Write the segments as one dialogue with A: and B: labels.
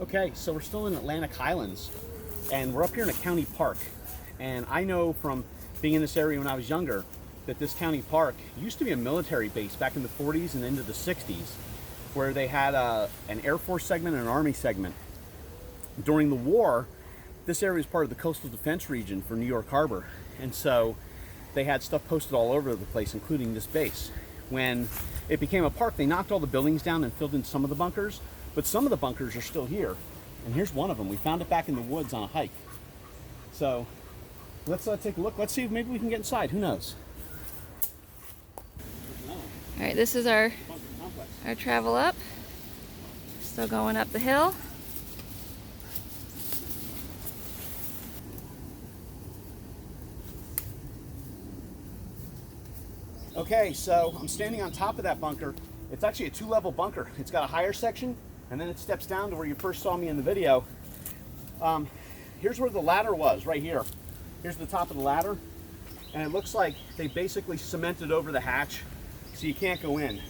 A: Okay, so we're still in Atlantic Highlands, and we're up here in a county park. And I know from being in this area when I was younger that this county park used to be a military base back in the 40s and into the 60s, where they had an Air Force segment and an Army segment. During the war, this area was part of the coastal defense region for New York Harbor, and so they had stuff posted all over the place, including this base. When it became a park, they knocked all the buildings down and filled in some of the bunkers, but some of the bunkers are still here. And here's one of them. We found it back in the woods on a hike. So let's take a look. Let's see if maybe we can get inside. Who knows?
B: All right, this is our travel up. Still going up the hill.
A: Okay, so I'm standing on top of that bunker. It's actually a two-level bunker. It's got a higher section, and then it steps down to where you first saw me in the video. Here's where the ladder was, right here. Here's the top of the ladder, and it looks like they basically cemented over the hatch, so you can't go in,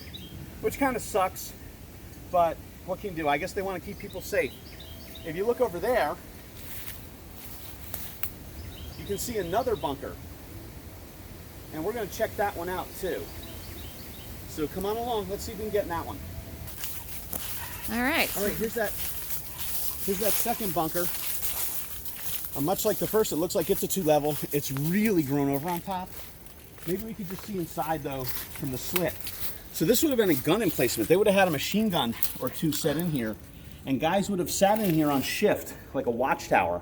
A: which kind of sucks, but what can you do? I guess they want to keep people safe. If you look over there, you can see another bunker, and we're going to check that one out too. So come on along, let's see if we can get in that one.
B: All right.
A: All right, here's that second bunker. Much like the first, it looks like it's a two-level. It's really grown over on top. Maybe we could just see inside though from the slit. So this would have been a gun emplacement. They would have had a machine gun or two set in here, and guys would have sat in here on shift like a watchtower.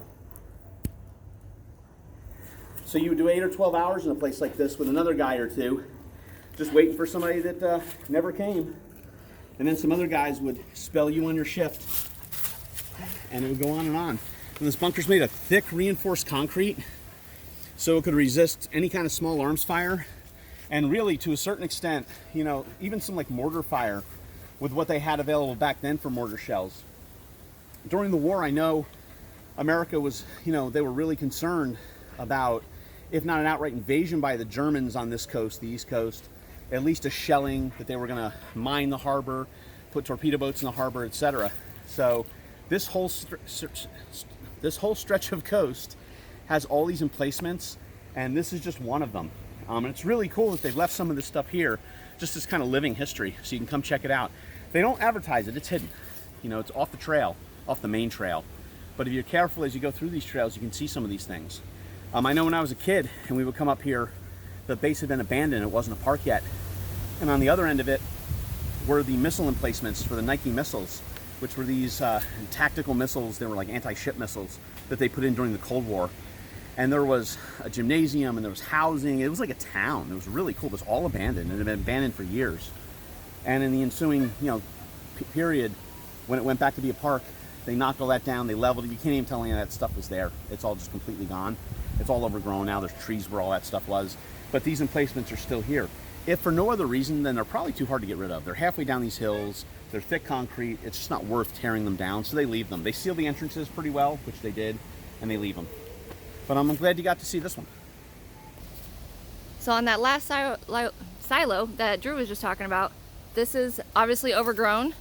A: So you would do 8 or 12 hours in a place like this with another guy or two, just waiting for somebody that never came. And then some other guys would spell you on your shift, and it would go on and on. And this bunker's made of thick reinforced concrete, so it could resist any kind of small arms fire. And really, to a certain extent, you know, even some like mortar fire with what they had available back then for mortar shells. During the war, I know America was, you know, they were really concerned about, if not an outright invasion by the Germans on this coast, the East Coast, at least a shelling, that they were going to mine the harbor, put torpedo boats in the harbor, etc. So this whole stretch of coast has all these emplacements, and this is just one of them. And it's really cool that they've left some of this stuff here, just as kind of living history, so you can come check it out. They don't advertise it, it's hidden. You know, it's off the trail, off the main trail. But if you're careful as you go through these trails, you can see some of these things. I know when I was a kid and we would come up here, the base had been abandoned, it wasn't a park yet. And on the other end of it were the missile emplacements for the Nike missiles, which were these tactical missiles. They were like anti-ship missiles that they put in during the Cold War. And there was a gymnasium and there was housing. It was like a town. It was really cool. It was all abandoned. It had been abandoned for years. And in the ensuing, you know, period, when it went back to be a park, they knocked all that down. They leveled it. You can't even tell any of that stuff was there. It's all just completely gone. It's all overgrown now. There's trees where all that stuff was. But these emplacements are still here. If for no other reason, then they're probably too hard to get rid of. They're halfway down these hills. They're thick concrete. It's just not worth tearing them down, so they leave them. They seal the entrances pretty well, which they did, and they leave them. But I'm glad you got to see this one.
B: So on that last silo that Drew was just talking about, this is obviously overgrown,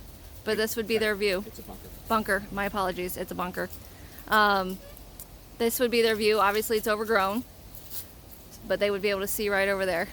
B: but this would be their view.
A: It's a bunker.
B: Bunker, my apologies, it's a bunker. This would be their view. Obviously it's overgrown, but they would be able to see right over there.